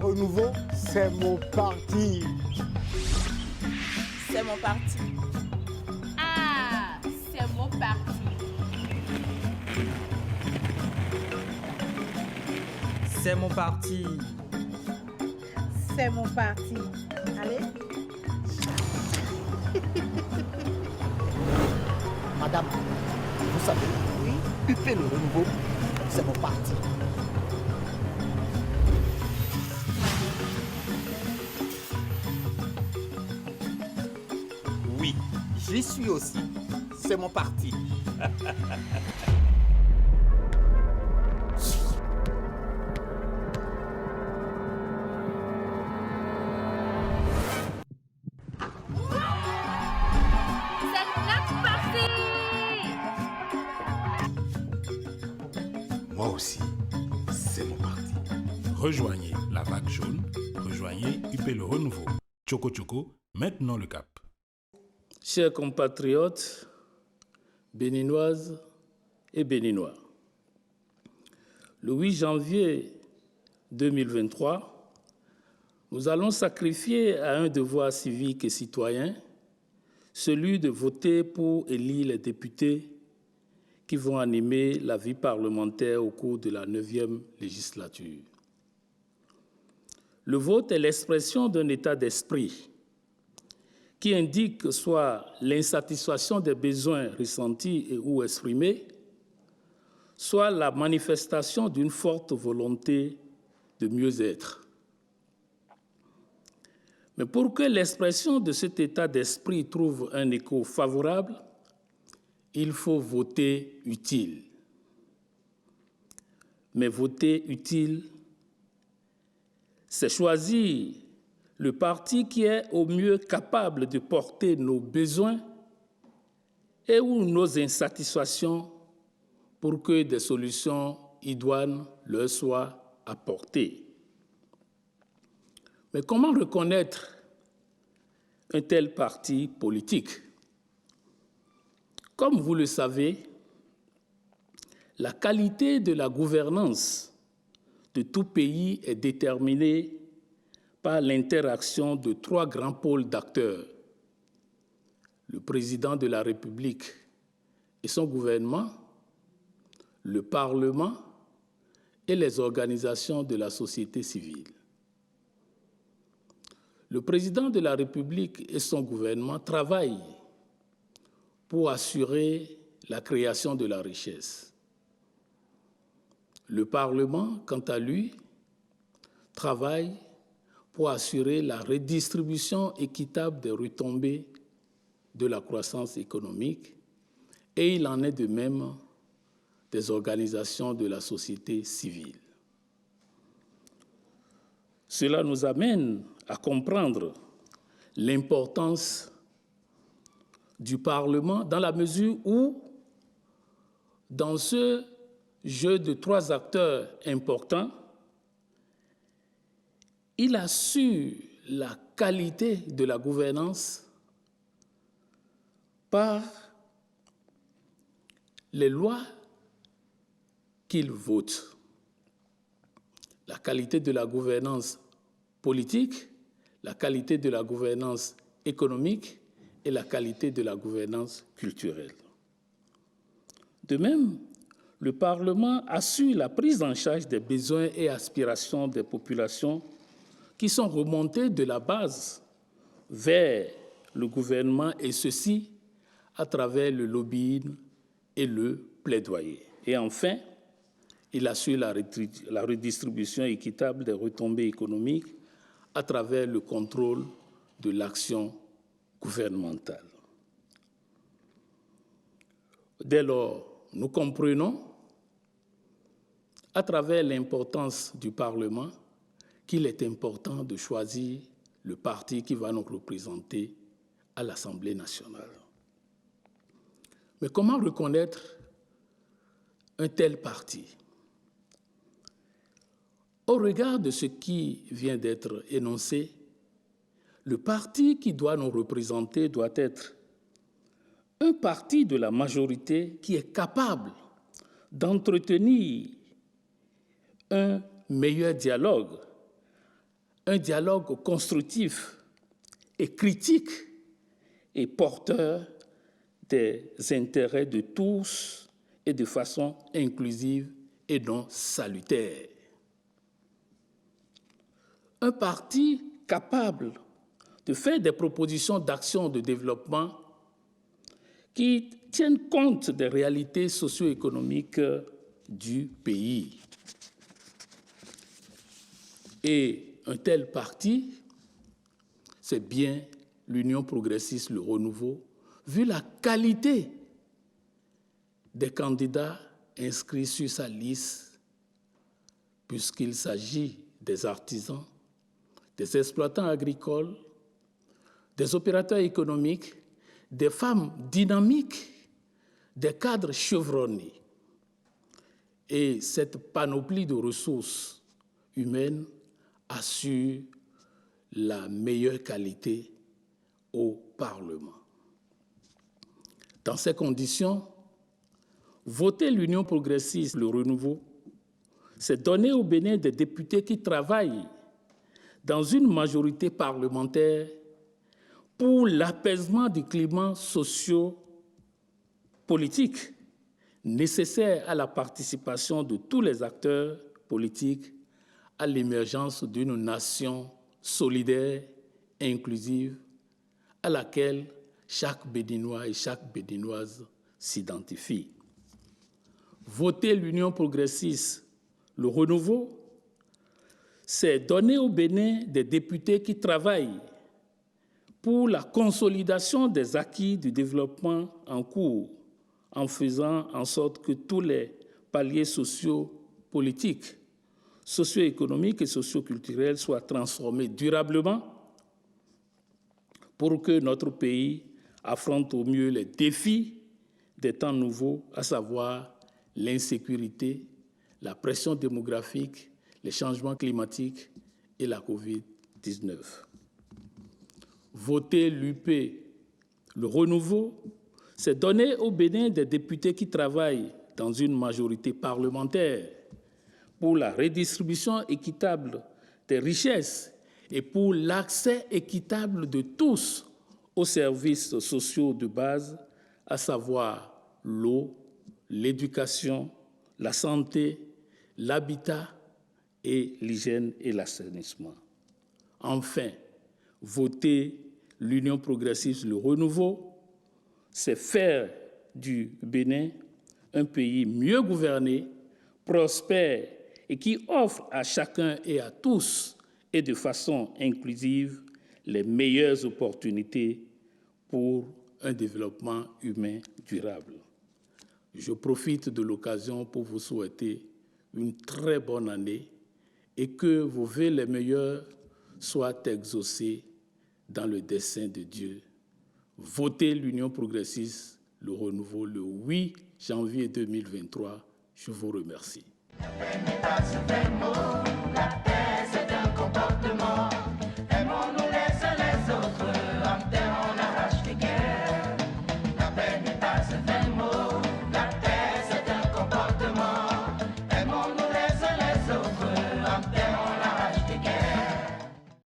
Renouveau, c'est mon parti. C'est mon parti. Ah, c'est mon parti. C'est mon parti. C'est mon parti. Allez. Madame, vous savez, oui, UP le renouveau, c'est mon parti. Oui, j'y suis aussi. C'est mon parti. Moi aussi, c'est mon parti. Rejoignez la vague jaune, rejoignez UP le renouveau. Choco Choco, maintenant le cap. Chers compatriotes, béninoises et béninois, le 8 janvier 2023, nous allons sacrifier à un devoir civique et citoyen celui de voter pour élire les députés qui vont animer la vie parlementaire au cours de la 9e législature. Le vote est l'expression d'un état d'esprit qui indique soit l'insatisfaction des besoins ressentis et ou exprimés, soit la manifestation d'une forte volonté de mieux-être. Mais pour que l'expression de cet état d'esprit trouve un écho favorable, il faut voter utile. Mais voter utile, c'est choisir le parti qui est au mieux capable de porter nos besoins et ou nos insatisfactions pour que des solutions idoines leur soient apportées. Mais comment reconnaître un tel parti politique? Comme vous le savez, la qualité de la gouvernance de tout pays est déterminée par l'interaction de 3 grands pôles d'acteurs: le président de la République et son gouvernement, le Parlement et les organisations de la société civile. Le président de la République et son gouvernement travaillent pour assurer la création de la richesse. Le Parlement, quant à lui, travaille pour assurer la redistribution équitable des retombées de la croissance économique, et il en est de même des organisations de la société civile. Cela nous amène à comprendre l'importance du Parlement dans la mesure où, dans ce jeu de 3 acteurs importants, il assure la qualité de la gouvernance par les lois qu'il vote. La qualité de la gouvernance politique, la qualité de la gouvernance économique et la qualité de la gouvernance culturelle. De même, le Parlement assure la prise en charge des besoins et aspirations des populations qui sont remontés de la base vers le gouvernement, et ceci à travers le lobbying et le plaidoyer. Et enfin, il assure la redistribution équitable des retombées économiques à travers le contrôle de l'action gouvernementale. Dès lors, nous comprenons, à travers l'importance du Parlement, qu'il est important de choisir le parti qui va nous représenter à l'Assemblée nationale. Mais comment reconnaître un tel parti? Au regard de ce qui vient d'être énoncé, le parti qui doit nous représenter doit être un parti de la majorité qui est capable d'entretenir un meilleur dialogue un dialogue constructif et critique et porteur des intérêts de tous et de façon inclusive et non salutaire. Un parti capable de faire des propositions d'action de développement qui tiennent compte des réalités socio-économiques du pays. Et un tel parti, c'est bien l'Union progressiste, le renouveau, vu la qualité des candidats inscrits sur sa liste, puisqu'il s'agit des artisans, des exploitants agricoles, des opérateurs économiques, des femmes dynamiques, des cadres chevronnés. Et cette panoplie de ressources humaines assure la meilleure qualité au Parlement. Dans ces conditions, voter l'Union progressiste, le renouveau, c'est donner au Bénin des députés qui travaillent dans une majorité parlementaire pour l'apaisement du climat socio-politique nécessaire à la participation de tous les acteurs politiques à l'émergence d'une nation solidaire et inclusive à laquelle chaque Béninois et chaque Béninoise s'identifie. Voter l'Union progressiste, le renouveau, c'est donner au Bénin des députés qui travaillent pour la consolidation des acquis du développement en cours, en faisant en sorte que tous les paliers socio-politiques, socio-économiques et socio-culturels soient transformés durablement pour que notre pays affronte au mieux les défis des temps nouveaux, à savoir l'insécurité, la pression démographique, les changements climatiques et la COVID-19. Voter l'UP, le renouveau, c'est donner au Bénin des députés qui travaillent dans une majorité parlementaire pour la redistribution équitable des richesses et pour l'accès équitable de tous aux services sociaux de base, à savoir l'eau, l'éducation, la santé, l'habitat et l'hygiène et l'assainissement. Enfin, voter l'Union progressiste, le renouveau, c'est faire du Bénin un pays mieux gouverné, prospère et qui offre à chacun et à tous et de façon inclusive les meilleures opportunités pour un développement humain durable. Je profite de l'occasion pour vous souhaiter une très bonne année et que vos vœux les meilleurs soient exaucés dans le dessein de Dieu. Votez l'Union progressiste, le renouveau, le 8 janvier 2023. Je vous remercie. La paix n'est pas un mot, la paix c'est un comportement.